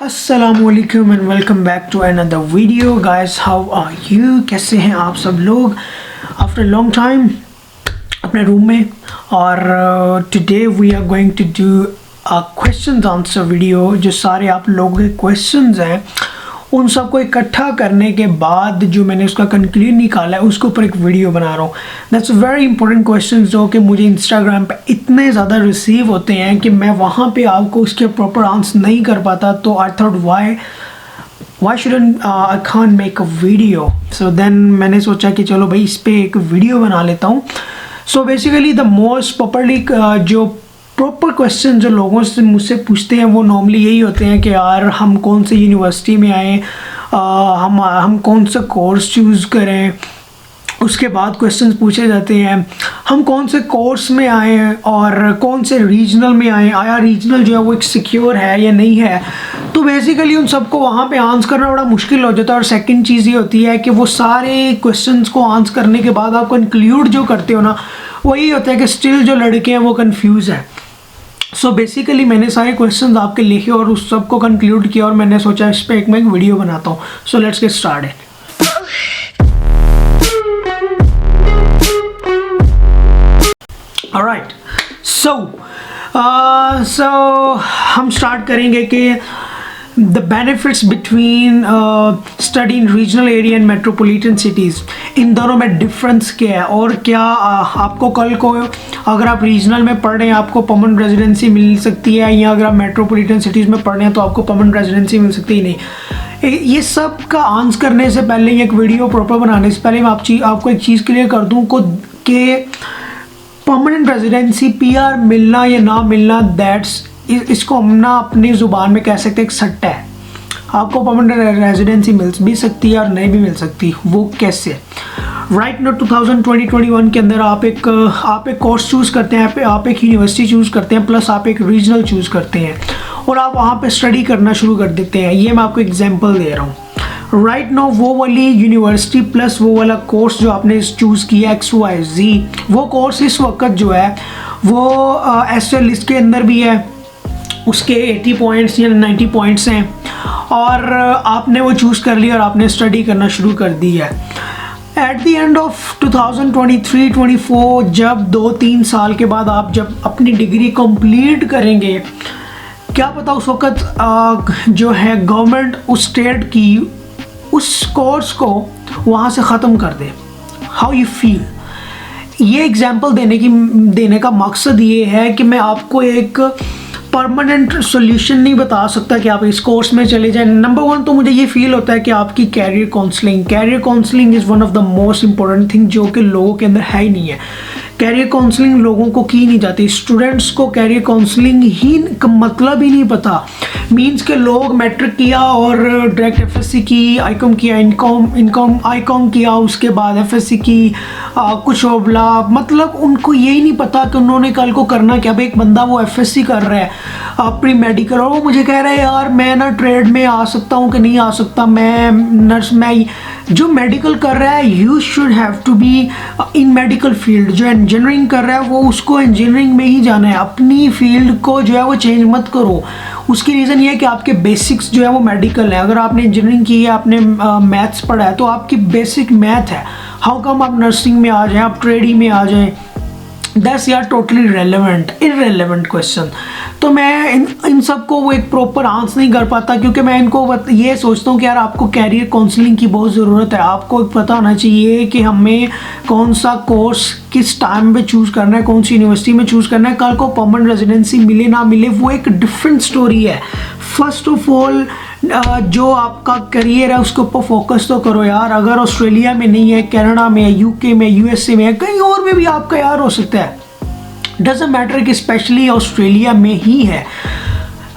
अस्सलामुअलैकुम and welcome back to another video guys. How are you? कैसे हैं आप सब लोग आफ्टर लॉन्ग टाइम अपने रूम में। और today we are going to do a question answer video. जो सारे आप लोगों के क्वेश्चंस हैं उन सबको इकट्ठा करने के बाद जो मैंने उसका कंक्लूजन निकाला है उसके ऊपर एक वीडियो बना रहा हूँ। दैट्स वेरी इंपॉर्टेंट क्वेश्चन जो कि मुझे इंस्टाग्राम पे इतने ज़्यादा रिसीव होते हैं कि मैं वहाँ पे आपको उसके प्रॉपर आंसर नहीं कर पाता। तो I thought why shouldn't I can't make a video. So then मैंने सोचा कि चलो भाई इस पर एक वीडियो बना लेता हूँ। So basically the most popularly जो प्रॉपर क्वेश्चन जो लोगों से मुझसे पूछते हैं वो नॉर्मली यही होते हैं कि यार हम कौन से यूनिवर्सिटी में आए, हम कौन सा कोर्स चूज़ करें। उसके बाद क्वेश्चंस पूछे जाते हैं हम कौन से कोर्स में आए और कौन से रीजनल में आए, आया रीजनल जो है वो एक सिक्योर है या नहीं है। तो बेसिकली उन सबको वहाँ पे आंसर करना बड़ा मुश्किल हो जाता है। और सेकंड चीज़ ये होती है कि वो सारे क्वेश्चंस को आंसर करने के बाद आप कंक्लूड जो करते हो ना वही होता है कि स्टिल जो लड़के हैं वो कंफ्यूज है। सो बेसिकली मैंने सारे क्वेश्चंस आपके लिखे और उस सब को कंक्लूड किया और मैंने सोचा इस पर मैं एक वीडियो बनाता हूँ। So let's get started. Alright, so हम स्टार्ट करेंगे कि the benefits between study in regional area and metropolitan cities. इन दोनों में डिफरेंस क्या है और क्या आपको कल को अगर आप रीजनल में पढ़ रहे हैं आपको परमानेंट रेजिडेंसी मिल सकती है, या अगर आप मेट्रोपॉलिटन सिटीज़ में पढ़ रहे हैं तो आपको परमानेंट रेजिडेंसी मिल सकती है नहीं। ये सब का आंसर करने से पहले, एक वीडियो प्रॉपर बनाने से पहले मैं आपको एक चीज़ क्लियर कर दूँ कि परमानेंट रेजिडेंसी पीआर मिलना या ना मिलना दैट्स इसको हम ना अपनी ज़ुबान में कह सकते हैं एक सट्टा है। आपको परमानेंट रेजिडेंसी मिल भी सकती है और नहीं भी मिल सकती। वो कैसे? राइट नो 2020-21 के अंदर आप एक कोर्स चूज़ करते हैं, आप एक यूनिवर्सिटी चूज़ करते हैं, प्लस आप एक रीजनल चूज़ करते हैं और आप वहाँ पे स्टडी करना शुरू कर देते हैं। ये मैं आपको एग्जांपल दे रहा हूँ। राइट नो वो वाली यूनिवर्सिटी प्लस वो वाला कोर्स जो आपने चूज़ किया XYZ, वो कोर्स इस वक्त जो है वो SL लिस्ट के अंदर भी है, उसके 80 पॉइंट्स या 90 पॉइंट्स हैं और आपने वो चूज़ कर लिया और आपने स्टडी करना शुरू कर दी है। एट द एंड ऑफ 2023-24 जब 2-3 साल के बाद आप जब अपनी डिग्री कंप्लीट करेंगे, क्या पता उस वक्त जो है गवर्नमेंट उस स्टेट की उस कोर्स को वहाँ से ख़त्म कर दे। How you feel? ये एग्जांपल देने का मकसद ये है कि मैं आपको एक परमानेंट सॉल्यूशन नहीं बता सकता कि आप इस कोर्स में चले जाएं। नंबर वन तो मुझे ये फील होता है कि आपकी career counselling is one of the most important thing जो कि लोगों के अंदर है ही नहीं है। कैरियर काउंसलिंग लोगों को की नहीं जाती। स्टूडेंट्स को कैरियर काउंसलिंग ही का मतलब ही नहीं पता। मींस के लोग मैट्रिक किया और डायरेक्ट एफएससी की, आईकॉम किया, आईकॉम किया, उसके बाद एफएससी की, कुछ और बोला, मतलब उनको यही नहीं पता कि उन्होंने कल को करना क्या। भाई एक बंदा वो एफएससी कर रहा है प्री मेडिकल और वो मुझे कह रहा है यार मैं ना ट्रेड में आ सकता हूँ कि नहीं आ सकता, मैं नर्स में जो मेडिकल कर रहा है you should have to be in medical field. जो इंजीनियरिंग कर रहा है वो उसको इंजीनियरिंग में ही जाना है, अपनी फील्ड को जो है वो चेंज मत करो। उसकी रीज़न ये है कि आपके बेसिक्स जो है वो मेडिकल है। अगर आपने इंजीनियरिंग की है, आपने मैथ्स पढ़ा है तो आपकी बेसिक मैथ है। हाउ कम आप नर्सिंग में आ जाएं, आप ट्रेडिंग में आ जाएं? दैट्स यार टोटली इररेलेवेंट क्वेश्चन। तो मैं इन सबको वो एक प्रॉपर आंसर नहीं कर पाता क्योंकि मैं इनको ये सोचता हूँ कि यार आपको कैरियर काउंसलिंग की बहुत ज़रूरत है। आपको पता होना चाहिए कि हमें कौन सा कोर्स किस टाइम पे चूज़ करना है, कौन सी यूनिवर्सिटी में चूज़ करना है। कल को परमानेंट रेजिडेंसी मिले ना मिले वो एक डिफरेंट स्टोरी है। फर्स्ट ऑफ ऑल जो आपका करियर है उसके ऊपर फोकस तो करो यार। अगर ऑस्ट्रेलिया में नहीं है, कनाडा में है, यूके में, यूएसए में है, कहीं और में भी आपका यार हो सकता है। डजंट मैटर कि स्पेशली ऑस्ट्रेलिया में ही है।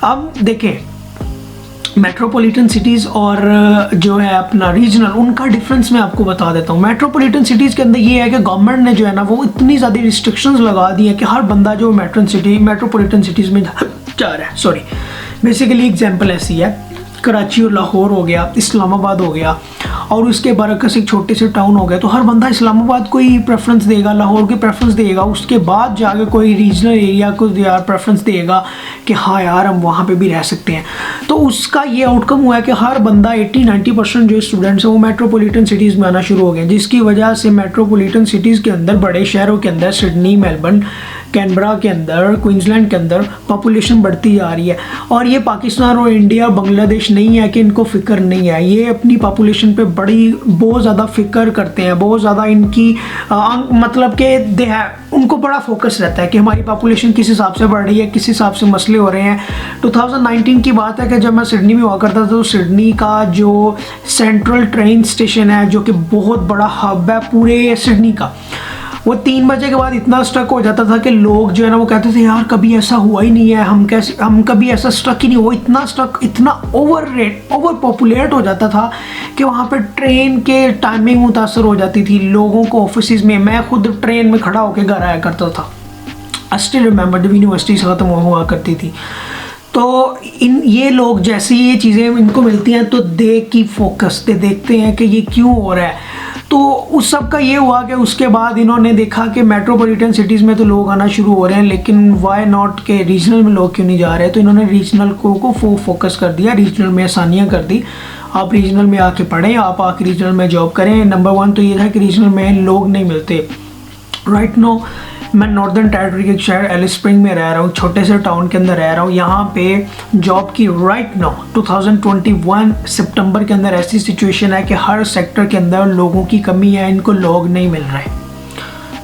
अब देखें मेट्रोपॉलिटन सिटीज़ और जो है अपना रीजनल, उनका डिफरेंस मैं आपको बता देता हूँ। मेट्रोपॉलिटन सिटीज़ के अंदर ये है कि गवर्नमेंट ने जो है ना वो इतनी ज़्यादा रिस्ट्रिक्शंस लगा दी है कि हर बंदा जो मेट्रोपॉलिटन सिटीज़ में जा रहा है। सॉरी, बेसिकली एग्जांपल ऐसी है कराची और लाहौर हो गया, इस्लामाबाद हो गया, और उसके बरकस एक छोटे से टाउन हो गया, तो हर बंदा इस्लामाबाद को ही प्रेफरेंस देगा, लाहौर की प्रेफरेंस देगा, उसके बाद जाके कोई रीजनल एरिया को यार प्रेफरेंस देगा कि हाँ यार हम वहाँ पे भी रह सकते हैं। तो उसका ये आउटकम हुआ है कि हर बंदा 80-90% जो स्टूडेंट्स हैं वो मेट्रोपॉलिटन सिटीज़ में आना शुरू हो गए, जिसकी वजह से मेट्रोपॉलिटन सिटीज़ के अंदर, बड़े शहरों के अंदर, सिडनी, मेलबर्न, कैनबरा के अंदर, क्वींसलैंड के अंदर पॉपुलेशन बढ़ती जा रही है। और ये पाकिस्तान और इंडिया, बांग्लादेश नहीं है कि इनको फ़िक्र नहीं है, ये अपनी पॉपुलेशन पे बहुत ज़्यादा फ़िक्र करते हैं, बहुत ज़्यादा इनकी मतलब कि उनको बड़ा फोकस रहता है कि हमारी पॉपुलेशन किस हिसाब से बढ़ रही है, किस हिसाब से मसले हो रहे हैं। 2019 की बात है कि जब मैं सिडनी में हुआ करता था, तो सिडनी का जो सेंट्रल ट्रेन स्टेशन है, जो कि बहुत बड़ा हब है पूरे सिडनी का, वो 3 बजे के बाद इतना स्ट्रक हो जाता था कि लोग जो है ना वो कहते थे यार कभी ऐसा हुआ ही नहीं है, हम कभी ऐसा स्ट्रक ही नहीं हुआ, इतना स्ट्रक, इतना ओवर पॉपुलेट हो जाता था कि वहाँ पे ट्रेन के टाइमिंग मुतासर हो जाती थी लोगों को ऑफिस में। मैं खुद ट्रेन में खड़ा होकर घर आया करता था, आई स्टिल रिमेंबर, जब यूनिवर्सिटी से ख़त्म हुआ करती थी। तो ये लोग जैसे ये चीज़ें इनको मिलती हैं तो दे की फोकस देखते हैं कि ये क्यों हो रहा है। तो उस सब का ये हुआ कि उसके बाद इन्होंने देखा कि मेट्रोपॉलिटन सिटीज़ में तो लोग आना शुरू हो रहे हैं, लेकिन वाई नॉट के रीजनल में लोग क्यों नहीं जा रहे। तो इन्होंने रीजनल को फोकस कर दिया, रीजनल में आसानियाँ कर दी, आप रीजनल में आके पढ़ें, आप आके रीजनल में जॉब करें। नंबर 1 तो ये था कि रीजनल में लोग नहीं मिलते। राइट नो मैं नॉर्दर्न टेरिटरी के एक शहर एलिस स्प्रिंग में रह रहा हूँ, छोटे से टाउन के अंदर रह रहा हूँ। यहाँ पे जॉब की राइट नाउ 2021 सितंबर के अंदर ऐसी सिचुएशन है कि हर सेक्टर के अंदर लोगों की कमी है, इनको लोग नहीं मिल रहे।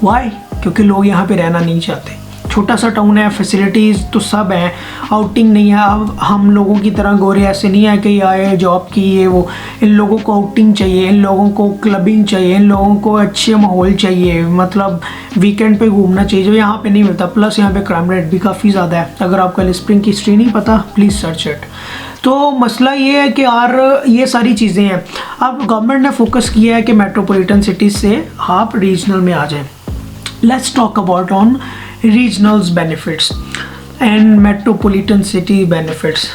वाई? क्योंकि लोग यहाँ पे रहना नहीं चाहते। छोटा सा टाउन है, फैसिलिटीज़ तो सब हैं, आउटिंग नहीं है। अब हम लोगों की तरह गोरे ऐसे नहीं है कि आए जॉब की ये वो, इन लोगों को आउटिंग चाहिए, इन लोगों को क्लबिंग चाहिए, इन लोगों को अच्छे माहौल चाहिए, मतलब वीकेंड पे घूमना चाहिए, जो यहाँ पे नहीं मिलता। प्लस यहाँ पे क्राइम रेट भी काफ़ी ज़्यादा है। अगर आपको एलिस स्प्रिंग की हिस्ट्री नहीं पता, प्लीज़ सर्च इट। तो मसला ये है कि यार ये सारी चीज़ें हैं। अब गवर्नमेंट ने फोकस किया है कि मेट्रोपॉलिटन सिटीज़ से आप रीजनल में आ जाएँ। Let's talk about on regionals benefits and metropolitan city benefits.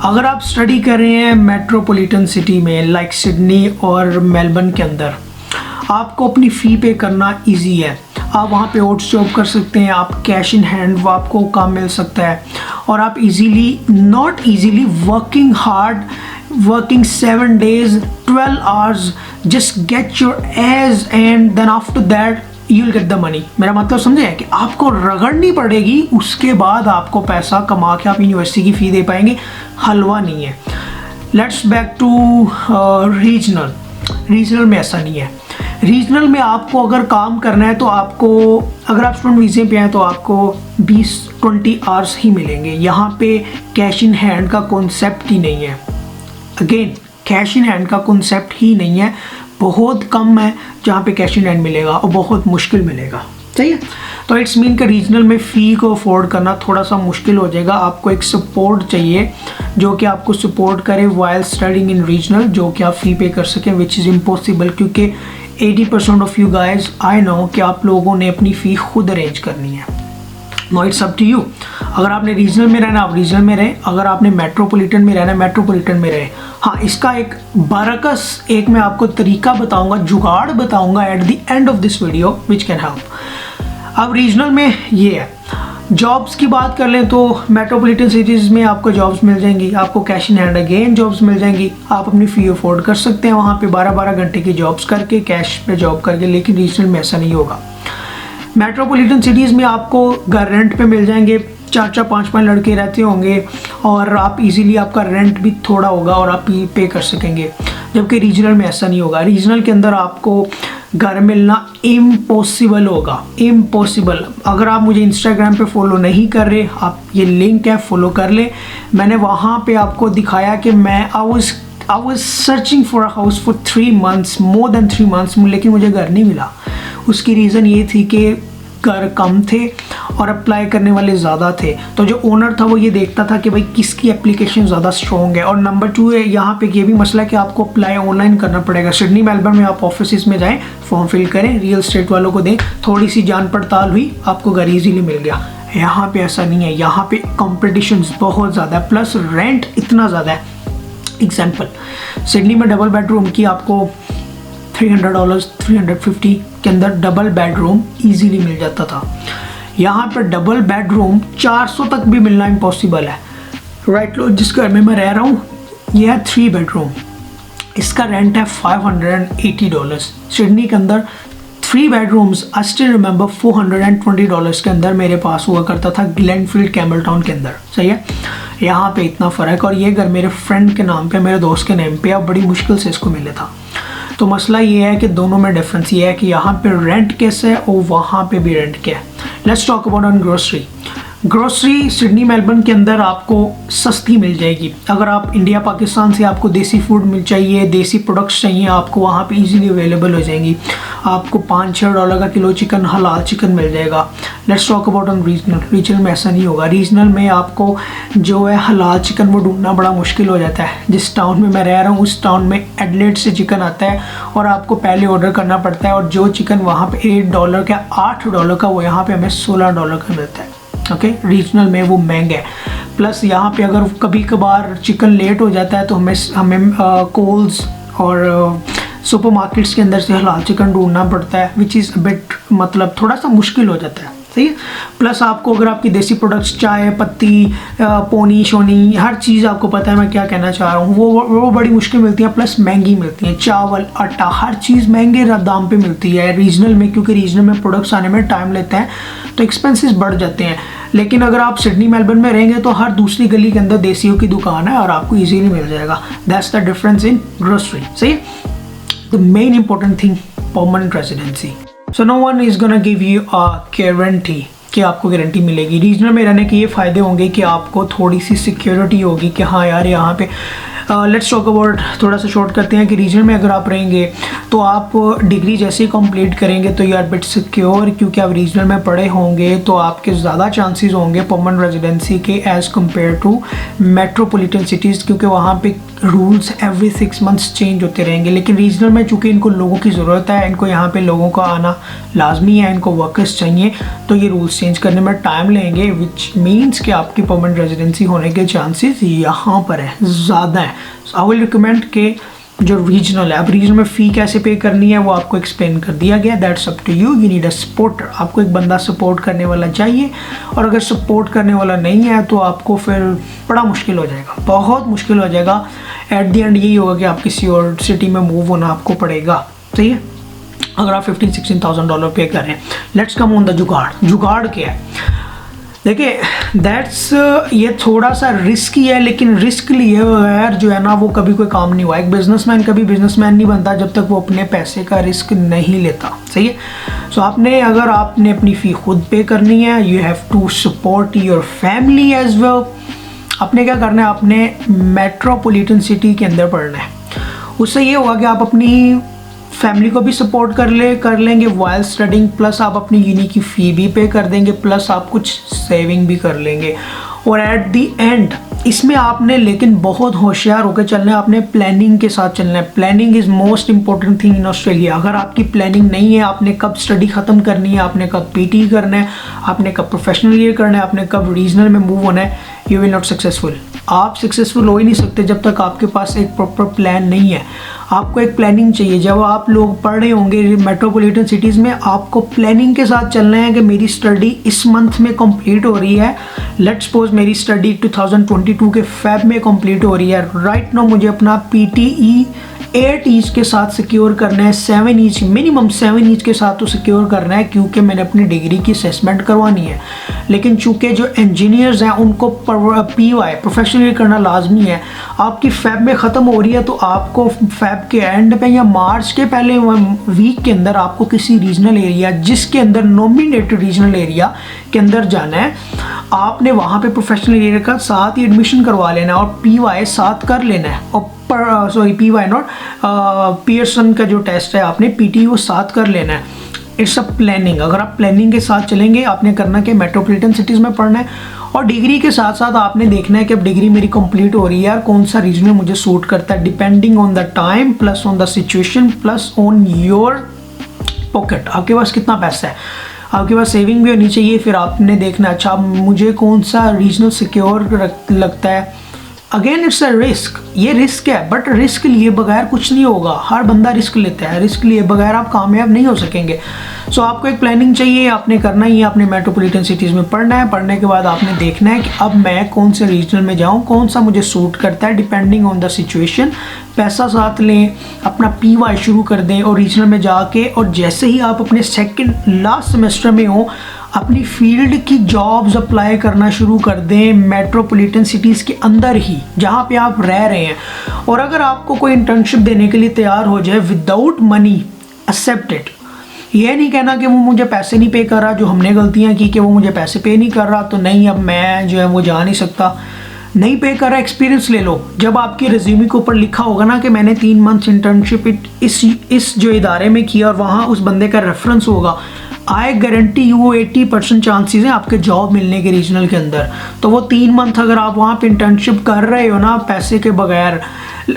अगर आप स्टडी कर रहे हैं मेट्रोपॉलिटन सिटी में लाइक सिडनी और मेलबर्न के अंदर, आपको अपनी फ़ी पे करना इजी है। आप वहाँ पे ओट्स जॉब कर सकते हैं, आप कैश इन हैंड आपको काम मिल सकता है, और आप easily, not easily, working hard, working 7 days 12 hours, just get your as and then after that you'll get the money। मेरा मतलब समझे है कि आपको रगड़नी पड़ेगी, उसके बाद आपको पैसा कमा के आप यूनिवर्सिटी की फ़ी दे पाएंगे। हलवा नहीं है। Let's back to regional. Regional में ऐसा नहीं है। रीजनल में आपको अगर काम करना है तो आपको, अगर आप स्टूडेंट वीज़े पे हैं तो आपको 20-20 आवर्स ही मिलेंगे। यहाँ पे कैश इन हैंड का कॉन्सेप्ट ही नहीं है। अगेन कैश इन हैंड का कॉन्सेप्ट ही नहीं है, बहुत कम है जहाँ पे कैश इन हैंड मिलेगा और बहुत मुश्किल मिलेगा। सही है। तो इट्स मीन कि रीजनल में फ़ी को अफोर्ड करना थोड़ा सा मुश्किल हो जाएगा। आपको एक सपोर्ट चाहिए जो कि आपको सपोर्ट करे वाइल स्टडिंग इन रीजनल, जो कि आप फ़ी पे कर सकें, विच इज़ इम्पॉसिबल, क्योंकि 80% of you guys I know कि आप लोगों ने अपनी फ़ी खुद अरेंज करनी है। No it's up to you. अगर आपने रीजनल में रहना आप रीजनल में रहें, अगर आपने मेट्रोपॉलिटन में रहना मेट्रोपॉलिटन में रहे। हाँ, इसका एक बरकस एक मैं आपको तरीका बताऊंगा, जुगाड़ बताऊंगा at the end of this video which can help. अब रीजनल में ये है, जॉब्स की बात कर लें तो मेट्रोपॉलिटन सिटीज़ में आपको जॉब्स मिल जाएंगी, आपको cash in hand again jobs मिल जाएंगी, आप अपनी फ़ी अफोर्ड कर सकते हैं वहाँ पे 12-12 घंटे की जॉब्स करके, कैश पे जॉब करके। लेकिन रीजनल में ऐसा नहीं होगा। मेट्रोपॉलिटन सिटीज़ में आपको घर रेंट पे मिल जाएंगे, 4-4 5-5 लड़के रहते होंगे और आप इजीली, आपका रेंट भी थोड़ा होगा और आप पे कर सकेंगे। जबकि रीजनल में ऐसा नहीं होगा। रीजनल के अंदर आपको घर मिलना इम्पॉसिबल होगा, इम्पॉसिबल। अगर आप मुझे इंस्टाग्राम पे फॉलो नहीं कर रहे, आप ये लिंक है फॉलो कर ले। मैंने वहाँ पे आपको दिखाया कि मैं I was searching for a house for 3 months, more than 3 months, लेकिन मुझे घर नहीं मिला। उसकी रीज़न ये थी कि घर कम थे और अप्लाई करने वाले ज़्यादा थे। तो जो ओनर था वो ये देखता था कि भाई किसकी एप्लीकेशन ज़्यादा स्ट्रॉन्ग है। और नंबर 2 है, यहाँ पे ये भी मसला है कि आपको अप्लाई ऑनलाइन करना पड़ेगा। सिडनी मेलबर्न में आप ऑफिस में जाएं, फॉर्म फिल करें, रियल एस्टेट वालों को दें, थोड़ी सी जान पड़ताल हुई, आपको घर ईजीली मिल गया। यहाँ पे ऐसा नहीं है। यहाँ पे कॉम्पिटिशन बहुत ज़्यादा है, प्लस रेंट इतना ज़्यादा है। एग्जाम्पल, सिडनी में डबल बेडरूम की आपको $300 $350 के अंदर डबल बेडरूम इजीली मिल जाता था। यहाँ पर डबल बेडरूम 400 तक भी मिलना इम्पॉसिबल है। राइट लो, जिस घर में मैं रह रहा हूँ ये है 3 बेडरूम, इसका रेंट है $580। सिडनी के अंदर 3 बेडरूम्स आई स्टिल रिमेंबर $420 के अंदर मेरे पास हुआ करता था ग्लेनफील्ड कैम्बलटाउन के अंदर। सही है, यहाँ पे इतना फ़र्क। और ये घर मेरे फ्रेंड के नाम पे, मेरे दोस्त के नाम पे, अब बड़ी मुश्किल से इसको मिले था। तो मसला ये है कि दोनों में डिफरेंस ये है कि यहाँ पे रेंट कैसे है और वहाँ पे भी रेंट क्या है। Let's talk about on grocery. Grocery Sydney Melbourne के अंदर आपको सस्ती मिल जाएगी। अगर आप इंडिया पाकिस्तान से आपको देसी फूड मिल चाहिए, देसी प्रोडक्ट्स चाहिए, आपको वहाँ पे इजीली अवेलेबल हो जाएंगी। आपको $5-6 का किलो चिकन, हलाल चिकन मिल जाएगा। Let's talk about on regional. Regional में ऐसा नहीं होगा। रीजनल में आपको जो है हलाल चिकन वो ढूंढना बड़ा मुश्किल हो जाता है। जिस टाउन में मैं रह रहा हूँ उस टाउन में एडलेड से चिकन आता है और आपको पहले ऑर्डर करना पड़ता है, और जो चिकन वहाँ पे $8 का, $8 का, वो यहाँ पे हमें $16 का मिलता है। ओके, रीजनल में वो महंगा है। प्लस यहाँ पे अगर कभी कभार चिकन लेट हो जाता है तो हमें कोल्स और सुपरमार्केट्स के अंदर से हलाल चिकन ढूंढना पड़ता है, विच इज़ बिट मतलब थोड़ा सा मुश्किल हो जाता है। सही है। प्लस आपको अगर आपकी देसी प्रोडक्ट्स, चाय पत्ती, पोनी शोनी, हर चीज़ आपको पता है मैं क्या कहना चाह रहा हूँ, वो बड़ी मुश्किल मिलती है, प्लस महंगी मिलती हैं। चावल, आटा, हर चीज़ महंगे दाम पे मिलती है रीजनल में, क्योंकि रीजनल में प्रोडक्ट्स आने में टाइम लेते हैं तो एक्सपेंसेस बढ़ जाते हैं। लेकिन अगर आप सिडनी मेलबर्न में रहेंगे तो हर दूसरी गली के अंदर देसियों की दुकान है और आपको इजीली मिल जाएगा। That's the difference in grocery. सही। The main important thing, permanent residency. So no one is gonna give you a guarantee कि आपको गारंटी मिलेगी। रीजनल में रहने के ये फ़ायदे होंगे कि आपको थोड़ी सी सिक्योरिटी होगी कि हाँ यार यहाँ पे लेट्स टॉक अबाउट, थोड़ा सा शॉर्ट करते हैं कि रीजन में अगर आप रहेंगे तो आप डिग्री जैसे ही कंप्लीट करेंगे तो यू आर बिट सिक्योर, क्योंकि आप रीजनल में पढ़े होंगे तो आपके ज़्यादा चांसेस होंगे परमानेंट रेजिडेंसी के as compare to metropolitan cities, क्योंकि वहाँ पे रूल्स एवरी 6 मंथ्स चेंज होते रहेंगे। लेकिन रीजनल में चूँकि इनको लोगों की ज़रूरत है, इनको यहाँ पे लोगों का आना लाजमी है, इनको वर्कर्स चाहिए, तो ये रूल्स चेंज करने में टाइम लेंगे, विच मीन्स कि आपकी परमानेंट रेजिडेंसी होने के चांसेस यहाँ पर है ज़्यादा है। आई विल रिकमेंड के जो रीजनल है, अब रीजनल में फ़ी कैसे पे करनी है वो आपको एक्सप्लेन कर दिया गया। That's up to you need a supporter. आपको एक बंदा सपोर्ट करने वाला चाहिए, और अगर सपोर्ट करने वाला नहीं है तो आपको फिर बड़ा मुश्किल हो जाएगा, बहुत मुश्किल हो जाएगा। एट द एंड यही होगा कि आप किसी और सिटी में मूव होना आपको पड़ेगा। सही है, अगर आप $15,000-16,000 पे करें। लेट्स कम ऑन द जुगाड़। जुगाड़ क्या है? देखिए, दैट्स ये थोड़ा सा रिस्की है, लेकिन रिस्क लिए बगैर जो है ना वो कभी कोई काम नहीं हुआ। एक बिजनेसमैन कभी बिजनेसमैन नहीं बनता जब तक वो अपने पैसे का रिस्क नहीं लेता। सही है। सो अगर आपने अपनी फ़ी खुद पे करनी है, you have to support your family as well. आपने क्या करना है, आपने मेट्रोपॉलिटन सिटी के अंदर पढ़ना है। उससे ये होगा कि आप अपनी फैमिली को भी सपोर्ट कर लेंगे वाइल स्टडिंग, प्लस आप अपनी यूनी की फ़ी भी पे कर देंगे, प्लस आप कुछ सेविंग भी कर लेंगे। और एट दी एंड इसमें आपने लेकिन बहुत होशियार होकर चलना है, आपने प्लानिंग के साथ चलना है। Planning is most important thing in Australia. अगर आपकी प्लानिंग नहीं है, आपने कब स्टडी ख़त्म करनी है, आपने कब पीटी करना है, आपने कब प्रोफेशनल ईयर करना है, आपने कब रीजनल में मूव होना है, यू विल नॉट सक्सेसफुल। आप सक्सेसफुल हो ही नहीं सकते जब तक आपके पास एक प्रॉपर प्लान नहीं है। आपको एक प्लानिंग चाहिए। जब आप लोग पढ़ रहे होंगे मेट्रोपॉलिटन सिटीज़ में, आपको प्लानिंग के साथ चलना है कि मेरी स्टडी इस मंथ में कंप्लीट हो रही है। लेट्स सपोज मेरी स्टडी 2022 के फेब में कंप्लीट हो रही है। राइट नाउ मुझे अपना PTE 8 ईच के साथ सिक्योर करना है, 7 ईच, मिनिमम 7 ईच के साथ तो सिक्योर करना है, क्योंकि मैंने अपनी डिग्री की असेसमेंट करवानी है। लेकिन चूँकि जो इंजीनियर्स हैं उनको PY प्रोफेशनल ईयर करना लाजमी है। आपकी फेब में ख़त्म हो रही है तो आपको फेब के एंड पे या मार्च के पहले वीक के अंदर आपको किसी रीजनल एरिया, जिसके अंदर नॉमिनेटेड रीजनल एरिया के अंदर जाना है। आपने वहाँ पे प्रोफेशनल ईयर का साथ ही एडमिशन करवा लेना है और PY साथ कर लेना है। और PY नॉट पियर्सन का जो टेस्ट है आपने PT वो साथ कर लेना है। It's a planning. अगर आप प्लानिंग के साथ चलेंगे, आपने करना कि मेट्रोपॉलिटन सिटीज़ में पढ़ना है, और डिग्री के साथ साथ आपने देखना है कि अब डिग्री मेरी कंप्लीट हो रही है यार, कौन सा रीजन मुझे सूट करता है, depending on the time, plus on the situation, plus on your pocket. आपके पास कितना पैसा है, आपके पास सेविंग भी होनी चाहिए। फिर आपने देखना अच्छा मुझे कौन सा रीजनल सिक्योर लगता है, अगेन इट्स अ रिस्क, ये रिस्क है, बट रिस्क लिए बगैर कुछ नहीं होगा। हर बंदा रिस्क लेता है, रिस्क लिए बगैर आप कामयाब नहीं हो सकेंगे। सो आपको एक प्लानिंग चाहिए, आपने करना ही है, आपने मेट्रोपॉलिटन सिटीज़ में पढ़ना है। पढ़ने के बाद आपने देखना है कि अब मैं कौन से रीजनल में जाऊँ, कौन सा मुझे सूट करता है, डिपेंडिंग ऑन द सिचुएशन। पैसा साथ लें, अपना PY शुरू कर दें और रीजनल में जाके, और जैसे ही आप अपने सेकंड लास्ट सेमेस्टर में हो, अपनी फील्ड की जॉब्स अप्लाई करना शुरू कर दें मेट्रोपॉलिटन सिटीज़ के अंदर ही जहाँ पे आप रह रहे हैं। और अगर आपको कोई इंटर्नशिप देने के लिए तैयार हो जाए विदाउट मनी, एक्सेप्ट इट। ये नहीं कहना कि वो मुझे पैसे नहीं पे कर रहा, जो हमने गलतियाँ की कि वो मुझे पैसे पे नहीं कर रहा तो नहीं, अब मैं जो है वो जा नहीं सकता। नहीं पे कर रहा, एक्सपीरियंस ले लो। जब आपके रिज्यूमे के ऊपर लिखा होगा ना कि मैंने 3 मंथ्स इंटर्नशिप इस जो इदारे में किया और वहाँ उस बंदे का रेफरेंस होगा, आई गारंटी यू 80% चांसेस हैं आपके जॉब मिलने के रीजनल के अंदर। तो वो 3 मंथ अगर आप वहाँ पे इंटर्नशिप कर रहे हो ना पैसे के बगैर,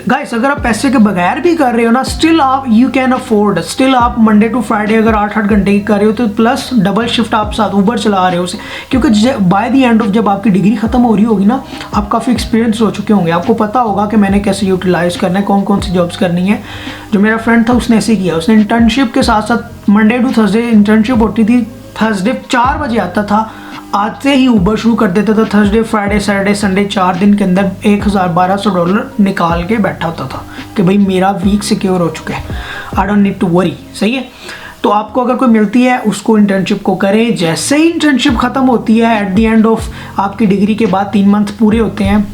गाइस अगर आप पैसे के बगैर भी कर रहे हो ना, स्टिल आप यू कैन अफोर्ड, स्टिल आप मंडे टू फ्राइडे अगर 8-8 घंटे की कर रहे हो तो प्लस डबल शिफ्ट आप साथ ऊबर चला रहे हो उसे, क्योंकि बाय द एंड ऑफ जब आपकी डिग्री खत्म हो रही होगी ना, आप काफ़ी एक्सपीरियंस हो चुके होंगे, आपको पता होगा कि मैंने कैसे यूटिलाइज करना है, कौन कौन सी जॉब्स करनी है। जो मेरा फ्रेंड था उसने ऐसे किया, उसने इंटर्नशिप के साथ साथ मंडे टू थर्सडे इंटर्नशिप होती थी, थर्सडे 4 बजे आता था, आते ही ऊबर शुरू कर देता था, थर्सडे फ्राइडे सैटरडे संडे 4 दिन के अंदर $1,1200 निकाल के बैठा होता था कि भाई मेरा वीक सिक्योर हो चुका है, I don't need to worry. सही है, तो आपको अगर कोई मिलती है उसको इंटर्नशिप को करें। जैसे ही इंटर्नशिप ख़त्म होती है, एट द एंड ऑफ आपकी डिग्री के बाद 3 मंथ पूरे होते हैं,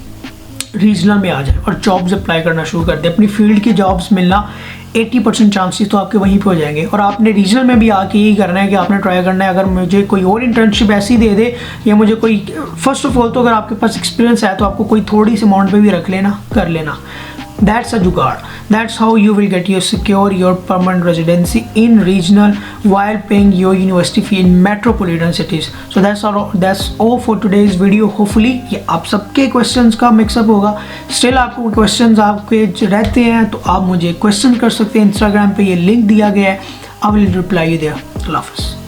रीजनल में आ जाए और जॉब्स अप्लाई करना शुरू कर दें। अपनी फील्ड की जॉब्स मिलना 80% चांसेस तो आपके वहीं पे हो जाएंगे। और आपने रीजनल में भी आके यही करना है कि आपने ट्राई करना है, अगर मुझे कोई और इंटर्नशिप ऐसी दे दे या मुझे कोई, फर्स्ट ऑफ ऑल तो अगर आपके पास एक्सपीरियंस है तो आपको कोई थोड़ी सी अमाउंट पे भी रख लेना, कर लेना। That's a jugaad. That's how you will get your secure your permanent residency in regional while paying your university fee in metropolitan cities. So that's all for today's video. Hopefully ये आप सबके questions का mix-up होगा। Still आपको questions आपके रहते हैं तो आप मुझे question कर सकते हैं, Instagram पे ये link दिया गया है, I will reply you there. Allah Hafiz.